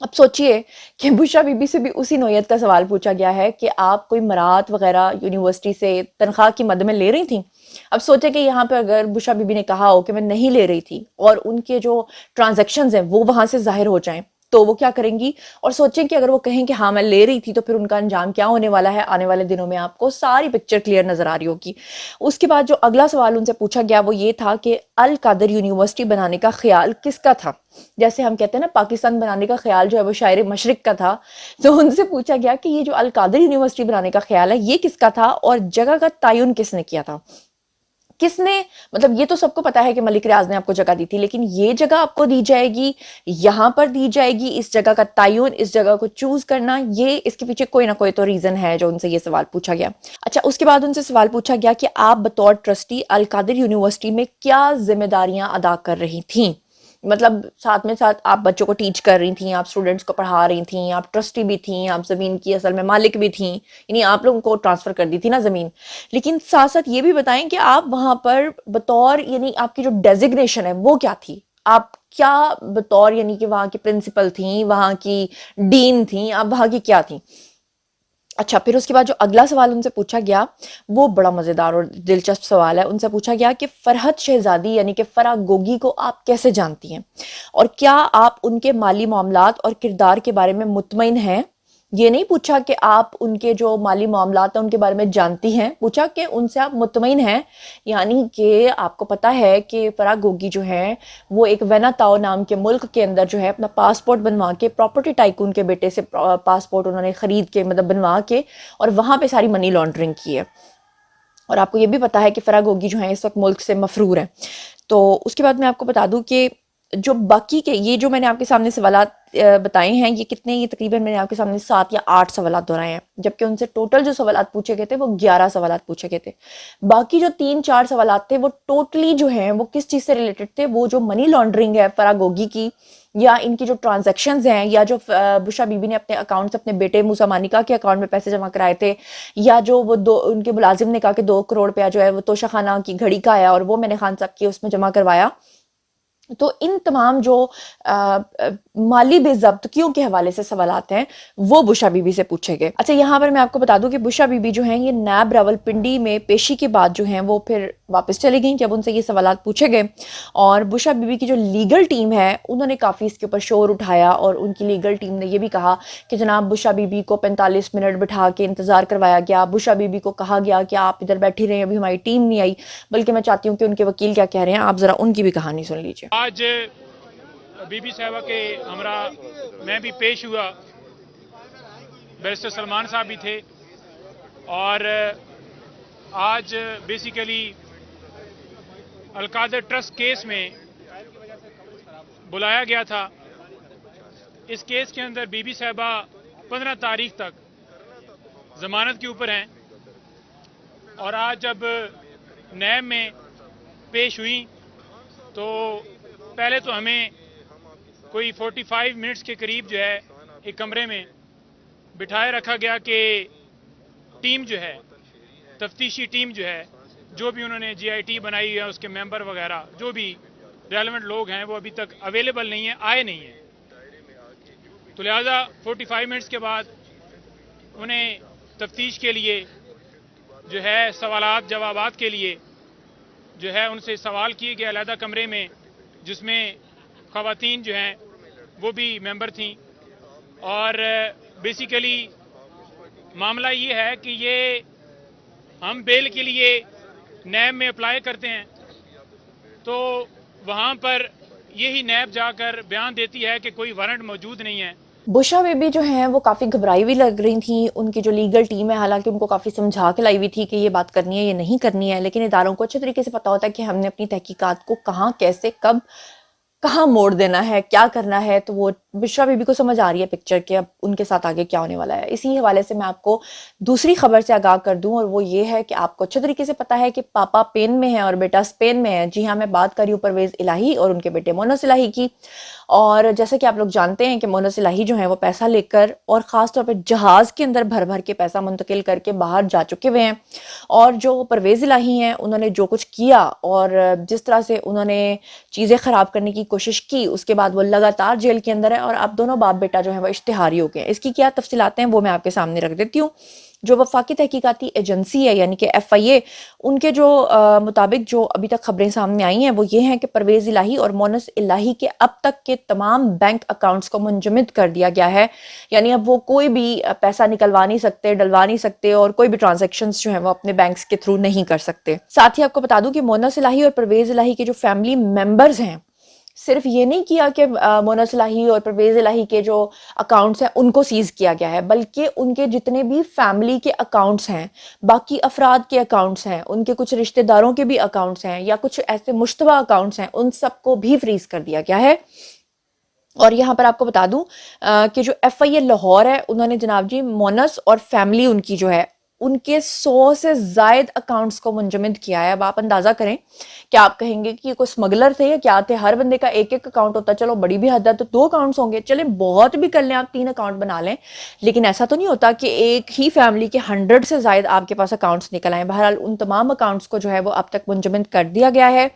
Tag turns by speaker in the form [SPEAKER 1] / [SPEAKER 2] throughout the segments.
[SPEAKER 1] اب سوچئے کہ بشرا بی بی سے بھی اسی نوعیت کا سوال پوچھا گیا ہے کہ آپ کوئی مرات وغیرہ یونیورسٹی سے تنخواہ کی مد میں لے رہی تھیں. اب سوچیں کہ یہاں پہ اگر بشرا بی بی نے کہا ہو کہ میں نہیں لے رہی تھی اور ان کے جو ٹرانزیکشنز ہیں وہ وہاں سے ظاہر ہو جائیں تو وہ کیا کریں گی؟ اور سوچیں کہ اگر وہ کہیں کہ ہاں میں لے رہی تھی تو پھر ان کا انجام کیا ہونے والا ہے. آنے والے دنوں میں آپ کو ساری پکچر کلیئر نظر آ رہی ہوگی. اس کے بعد جو اگلا سوال ان سے پوچھا گیا وہ یہ تھا کہ القادر یونیورسٹی بنانے کا خیال کس کا تھا؟ جیسے ہم کہتے ہیں نا پاکستان بنانے کا خیال جو ہے وہ شاعر مشرق کا تھا، تو ان سے پوچھا گیا کہ یہ جو القادر یونیورسٹی بنانے کا خیال ہے یہ کس کا تھا اور جگہ کا تعین کس نے کیا تھا؟ کس نے، مطلب یہ تو سب کو پتا ہے کہ ملک ریاض نے آپ کو جگہ دی تھی، لیکن یہ جگہ آپ کو دی جائے گی، یہاں پر دی جائے گی، اس جگہ کا تعین، اس جگہ کو چوز کرنا، یہ اس کے پیچھے کوئی نہ کوئی تو ریزن ہے جو ان سے یہ سوال پوچھا گیا. اچھا، اس کے بعد ان سے سوال پوچھا گیا کہ آپ بطور ٹرسٹی القادر یونیورسٹی میں کیا ذمہ داریاں ادا کر رہی تھیں؟ مطلب ساتھ میں ساتھ آپ بچوں کو ٹیچ کر رہی تھیں، آپ اسٹوڈنٹس کو پڑھا رہی تھیں، آپ ٹرسٹی بھی تھیں، آپ زمین کی اصل میں مالک بھی تھیں، یعنی آپ لوگوں کو ٹرانسفر کر دی تھی نا زمین. لیکن ساتھ ساتھ یہ بھی بتائیں کہ آپ وہاں پر بطور، یعنی آپ کی جو ڈیزگنیشن ہے وہ کیا تھی؟ آپ کیا بطور، یعنی کہ وہاں کی پرنسپل تھیں، وہاں کی ڈین تھیں، آپ وہاں کی کیا تھیں؟ اچھا، پھر اس کے بعد جو اگلا سوال ان سے پوچھا گیا وہ بڑا مزیدار اور دلچسپ سوال ہے. ان سے پوچھا گیا کہ فرحت شہزادی یعنی کہ فرح گوگی کو آپ کیسے جانتی ہیں اور کیا آپ ان کے مالی معاملات اور کردار کے بارے میں مطمئن ہیں؟ یہ نہیں پوچھا کہ آپ ان کے جو مالی معاملات ہیں ان کے بارے میں جانتی ہیں، پوچھا کہ ان سے آپ مطمئن ہیں. یعنی کہ آپ کو پتا ہے کہ فرح گوگی جو ہیں وہ ایک وینا تاؤ نام کے ملک کے اندر جو ہے اپنا پاسپورٹ بنوا کے، پراپرٹی ٹائکون کے بیٹے سے پاسپورٹ انہوں نے خرید کے، مطلب بنوا کے، اور وہاں پہ ساری منی لانڈرنگ کی ہے. اور آپ کو یہ بھی پتا ہے کہ فرح گوگی جو ہیں اس وقت ملک سے مفرور ہیں. تو اس کے بعد میں آپ کو بتا دوں کہ جو باقی کے یہ جو میں نے آپ کے سامنے سوالات بتائے ہیں، یہ کتنے، یہ تقریباً میں نے آپ کے سامنے 7 یا 8 سوالات دہرائے ہیں، جبکہ ان سے ٹوٹل جو سوالات پوچھے گئے تھے وہ 11 سوالات پوچھے گئے تھے. باقی جو 3-4 سوالات تھے وہ ٹوٹلی جو ہیں وہ کس چیز سے ریلیٹڈ تھے؟ وہ جو منی لانڈرنگ ہے فرح گوگی کی، یا ان کی جو ٹرانزیکشنز ہیں، یا جو بشرا بی بی نے اپنے اکاؤنٹ سے اپنے بیٹے موسیٰ مانیکا کے اکاؤنٹ میں پیسے جمع کرائے تھے، یا جو وہ ان کے ملازم نے کہا کہ 2 کروڑ روپیہ جو ہے وہ توشہ خانہ کی گھڑی کا آیا اور وہ میں نے خان صاحب کی اس میں جمع کروایا. تو ان تمام جو مالی بے ضابطگیوں کے حوالے سے سوالات ہیں وہ بشرا بی بی سے پوچھے گئے. اچھا، یہاں پر میں آپ کو بتا دوں کہ بشرا بی بی جو ہیں یہ نیب راولپنڈی میں پیشی کے بعد جو ہیں وہ پھر واپس چلی گئیں جب ان سے یہ سوالات پوچھے گئے. اور بشرا بی بی کی جو لیگل ٹیم ہے انہوں نے کافی اس کے اوپر شور اٹھایا، اور ان کی لیگل ٹیم نے یہ بھی کہا کہ جناب بشرا بی بی کو 45 منٹ بٹھا کے انتظار کروایا گیا. بشرا بی بی کو کہا گیا کہ آپ ادھر بیٹھی رہیں، ابھی ہماری ٹیم نہیں آئی. بلکہ میں چاہتی ہوں کہ ان کے وکیل کیا کہہ رہے ہیں، آپ ذرا ان کی بھی کہانی سن لیجیے.
[SPEAKER 2] آج بی بی صاحبہ کے ہمراہ میں بھی پیش ہوا، بیرسٹر سلمان صاحب بھی تھے، اور آج بیسیکلی القادر ٹرسٹ کیس میں بلایا گیا تھا. اس کیس کے اندر بی بی صاحبہ 15 تاریخ تک ضمانت کے اوپر ہیں، اور آج جب نیب میں پیش ہوئی تو پہلے تو ہمیں کوئی 45 منٹس کے قریب جو ہے ایک کمرے میں بٹھائے رکھا گیا کہ ٹیم جو ہے، تفتیشی ٹیم جو ہے، جو بھی انہوں نے جی آئی ٹی بنائی ہے اس کے ممبر وغیرہ جو بھی ریلیونٹ لوگ ہیں وہ ابھی تک اویلیبل نہیں ہیں، آئے نہیں ہیں. تو لہٰذا 45 منٹس کے بعد انہیں تفتیش کے لیے جو ہے سوالات جوابات کے لیے جو ہے ان سے سوال کیے گئے علیحدہ کمرے میں، جس میں خواتین جو ہیں وہ بھی ممبر تھیں. اور بیسیکلی معاملہ یہ ہے کہ یہ ہم بیل کے لیے نیب میں اپلائی کرتے ہیں تو وہاں پر یہی نیب جا کر بیان دیتی ہے کہ کوئی وارنٹ موجود نہیں ہے.
[SPEAKER 1] بشرا بی بی جو ہیں وہ کافی گھبرائی ہوئی لگ رہی تھیں. ان کی جو لیگل ٹیم ہے حالانکہ ان کو کافی سمجھا کے لائی ہوئی تھی کہ یہ بات کرنی ہے یہ نہیں کرنی ہے، لیکن اداروں کو اچھے طریقے سے پتا ہوتا ہے کہ ہم نے اپنی تحقیقات کو کہاں، کیسے، کب، کہاں موڑ دینا ہے، کیا کرنا ہے. تو وہ بشرا بی بی کو سمجھ آ رہی ہے پکچر کہ اب ان کے ساتھ آگے کیا ہونے والا ہے. اسی حوالے سے میں آپ کو دوسری خبر سے آگاہ کر دوں، اور وہ یہ ہے کہ آپ کو اچھے طریقے سے پتا ہے کہ پاپا پین میں ہے اور بیٹا اسپین میں ہے. جی ہاں، میں بات کر رہی ہوں پرویز الہی اور ان کے بیٹے مونس الہی کی. اور جیسا کہ آپ لوگ جانتے ہیں کہ مونس الہی جو ہیں وہ پیسہ لے کر اور خاص طور پہ جہاز کے اندر بھر بھر کے پیسہ منتقل کر کے باہر جا چکے ہوئے ہیں. اور جو پرویز الہی ہیں انہوں نے جو کچھ کیا اور جس طرح سے انہوں نے چیزیں خراب کرنے کی کوشش کی، اس کے بعد وہ لگاتار جیل کے اندر ہے اور اب دونوں باپ بیٹا جو ہے وہ اشتہاری ہو گئے ہیں۔ اس کی کیا تفصیلات ہیں وہ میں آپ کے سامنے رکھ دیتی ہوں۔ جو وفاقی تحقیقاتی ایجنسی ہے یعنی کہ FIA، ان کے جو مطابق جو ابھی تک خبریں سامنے آئی ہیں وہ یہ ہیں کہ پرویز الہی اور مونس الہی کے اب تک کے تمام بینک اکاؤنٹس کو منجمد کر دیا گیا ہے، یعنی اب وہ کوئی بھی پیسہ نکلوا نہیں سکتے، ڈلوا نہیں سکتے اور کوئی بھی ٹرانزیکشنز جو ہیں وہ اپنے بینکس کے تھرو نہیں کر سکتے۔ ساتھ ہی آپ کو بتا دوں کہ مونس الہی اور پرویز الہی کے جو فیملی ممبرز ہیں، صرف یہ نہیں کیا کہ مونس الہی اور پرویز الہی کے جو اکاؤنٹس ہیں ان کو سیز کیا گیا ہے، بلکہ ان کے جتنے بھی فیملی کے اکاؤنٹس ہیں، باقی افراد کے اکاؤنٹس ہیں، ان کے کچھ رشتہ داروں کے بھی اکاؤنٹس ہیں یا کچھ ایسے مشتبہ اکاؤنٹس ہیں، ان سب کو بھی فریز کر دیا گیا ہے۔ اور یہاں پر آپ کو بتا دوں کہ جو FIA لاہور ہے انہوں نے جناب جی مونس اور فیملی ان کی جو ہے ان کے 100 سے زائد اکاؤنٹس کو منجمد کیا ہے۔ اب آپ اندازہ کریں کہ آپ کہیں گے کہ یہ کوئی سمگلر تھے یا کیا تھے، ہر بندے کا ایک ایک اکاؤنٹ ہوتا، چلو بڑی بھی حد ہے تو 2 اکاؤنٹس ہوں گے، چلیں بہت بھی کر لیں آپ 3 اکاؤنٹ بنا لیں، لیکن ایسا تو نہیں ہوتا کہ ایک ہی فیملی کے 100 سے زائد آپ کے پاس اکاؤنٹس نکل آئیں۔ بہرحال ان تمام اکاؤنٹس کو جو ہے وہ اب تک منجمد کر دیا گیا ہے،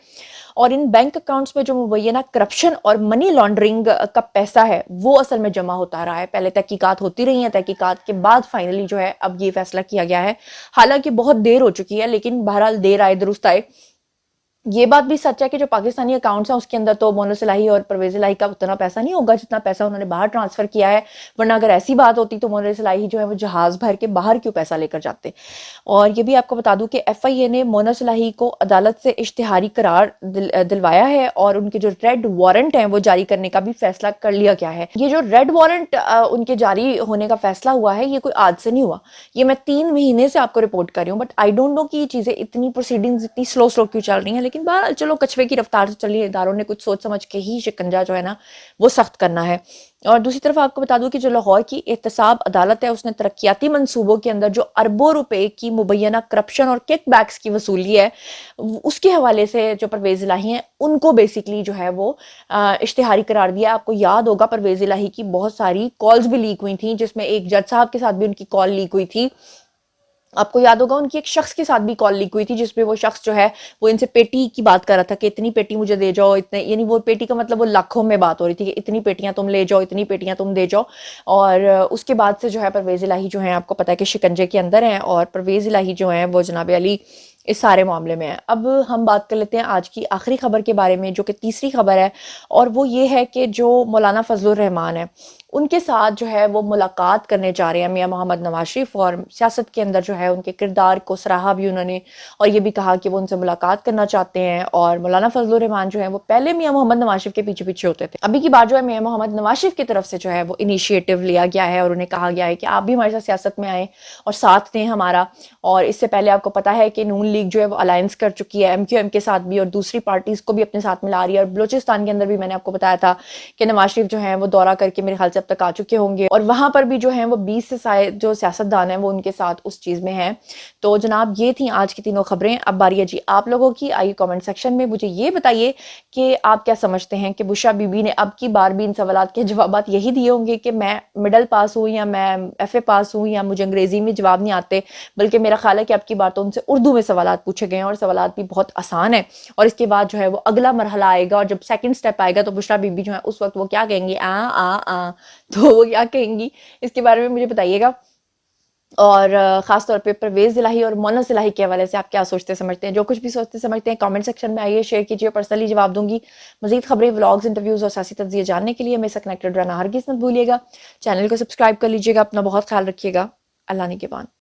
[SPEAKER 1] اور ان بینک اکاؤنٹس میں جو مبینہ کرپشن اور منی لانڈرنگ کا پیسہ ہے وہ اصل میں جمع ہوتا رہا ہے۔ پہلے تحقیقات ہوتی رہی ہیں، تحقیقات کے بعد فائنلی جو ہے اب یہ فیصلہ کیا گیا ہے، حالانکہ بہت دیر ہو چکی ہے، لیکن بہرحال دیر آئے درست آئے۔ یہ بات بھی سچ ہے کہ جو پاکستانی اکاؤنٹس ہیں اس کے اندر تو مونس الہی اور پرویز الہی کا اتنا پیسہ نہیں ہوگا جتنا پیسہ انہوں نے باہر ٹرانسفر کیا ہے، ورنہ اگر ایسی بات ہوتی تو مونس الہی جو ہے وہ جہاز بھر کے باہر کیوں پیسہ لے کر جاتے۔ اور یہ بھی آپ کو بتا دوں کہ FIA نے مونس الہی کو عدالت سے اشتہاری قرار دلوایا ہے اور ان کے جو ریڈ وارنٹ ہیں وہ جاری کرنے کا بھی فیصلہ کر لیا گیا ہے۔ یہ جو ریڈ وارنٹ ان کے جاری ہونے کا فیصلہ ہوا ہے یہ کوئی آج سے نہیں ہوا، یہ میں 3 مہینے سے آپ کو رپورٹ کر رہی ہوں، بٹ آئی ڈونٹ نو کہ یہ چیزیں اتنی پروسیڈنگز اتنی سلو کیوں چل رہی ہیں، لیکن بہرحال چلو کچھوے کی رفتار سے چلی، اداروں نے کچھ سوچ سمجھ کے ہی شکنجہ جو ہے نا وہ سخت کرنا ہے۔ اور دوسری طرف آپ کو بتا دوں کہ جو لاہور کی احتساب عدالت ہے اس نے ترقیاتی منصوبوں کے اندر جو اربوں روپے کی مبینہ کرپشن اور کک بیکس کی وصولی ہے اس کے حوالے سے جو پرویز الہی ہیں ان کو بیسیکلی جو ہے وہ اشتہاری قرار دیا۔ آپ کو یاد ہوگا پرویز الہی کی بہت ساری کالز بھی لیک ہوئی تھیں، جس میں ایک جج صاحب کے ساتھ بھی ان کی کال لیک ہوئی تھی۔ آپ کو یاد ہوگا ان کی ایک شخص کے ساتھ بھی کال لیک ہوئی تھی جس میں وہ شخص جو ہے وہ ان سے پیٹی کی بات کر رہا تھا کہ اتنی پیٹی مجھے دے جاؤ، اتنے، یعنی وہ پیٹی کا مطلب وہ لاکھوں میں بات ہو رہی تھی کہ اتنی پیٹیاں تم لے جاؤ، اتنی پیٹیاں تم دے جاؤ۔ اور اس کے بعد سے جو ہے پرویز الہی جو ہیں آپ کو پتا ہے کہ شکنجے کے اندر ہیں، اور پرویز الہی جو ہیں وہ جناب علی اس سارے معاملے میں ہے۔ اب ہم بات کر لیتے ہیں آج کی آخری خبر کے بارے میں جو کہ تیسری خبر ہے، اور وہ یہ ہے کہ جو مولانا فضل الرحمان ہے ان کے ساتھ جو ہے وہ ملاقات کرنے جا رہے ہیں میاں محمد نواز شریف، اور سیاست کے اندر جو ہے ان کے کردار کو سراہا بھی انہوں نے، اور یہ بھی کہا کہ وہ ان سے ملاقات کرنا چاہتے ہیں۔ اور مولانا فضل الرحمان جو ہے وہ پہلے میاں محمد نواز شریف کے پیچھے پیچھے ہوتے تھے، ابھی کی بات جو ہے میاں محمد نواز شریف کی طرف سے جو ہے وہ انیشیٹو لیا گیا ہے اور انہیں کہا گیا ہے کہ آپ بھی ہمارے ساتھ سیاست میں آئیں اور ساتھ دیں ہمارا۔ اور اس سے پہلے آپ کو پتا ہے کہ نون لیگ جو ہے وہ الائنس کر چکی ہے MQM کے ساتھ بھی اور دوسری پارٹیز کو بھی اپنے ساتھ ملا رہی ہے، اور بلوچستان کے اندر بھی میں نے آپ کو بتایا تھا کہ نواز شریف جو ہیں وہ دورہ کر کے میرے خیال سے اب تک آ چکے ہوں گے، اور وہاں پر بھی جو ہیں وہ 20 سے زائد جو سیاستدان ہیں وہ ان کے ساتھ اس چیز میں ہیں۔ تو جناب یہ تھیں آج کی تینوں خبریں۔ اب باری ہے جی آپ لوگوں کی، آئیے کامنٹ سیکشن میں مجھے یہ بتائیے کہ آپ کیا سمجھتے ہیں کہ بشرا بی بی نے اب کی بار بھی ان سوالات کے جوابات یہی دیے ہوں گے کہ میں مڈل پاس ہوں یا میں FA پاس ہوں یا مجھے انگریزی میں جواب نہیں آتے، بلکہ میرا خیال ہے کہ اب کی بار تو ان سے اردو میں سوالات پوچھے گئے ہیں اور سوالات بھی بہت آسان ہیں، اور اس کے بعد جو ہے وہ اگلا مرحلہ آئے گا، اور جب سیکنڈ سٹیپ آئے گا تو بشرا بی بی جو ہے اس وقت وہ کیا کہیں گی، تو وہ کیا کہیں گی اس کے بارے میں مجھے بتائیے گا۔ اور خاص طور پہ پرویز الہی اور مونس الہی کے حوالے سے آپ کیا سوچتے سمجھتے ہیں؟ جو کچھ بھی سوچتے سمجھتے ہیں کامنٹ سیکشن میں آئیے، شیئر کیجیے، پرسنلی جواب دوں گی۔ مزید خبریں، ولاگز، انٹرویوز اور سیاسی تجزیے جاننے کے لیے میرے ساتھ کنیکٹڈ رہنا ہرگز مت بھولیے گا۔ چینل کو سبسکرائب کر لیجیے گا، اپنا بہت خیال رکھیے گا۔ اللہ نگہبان۔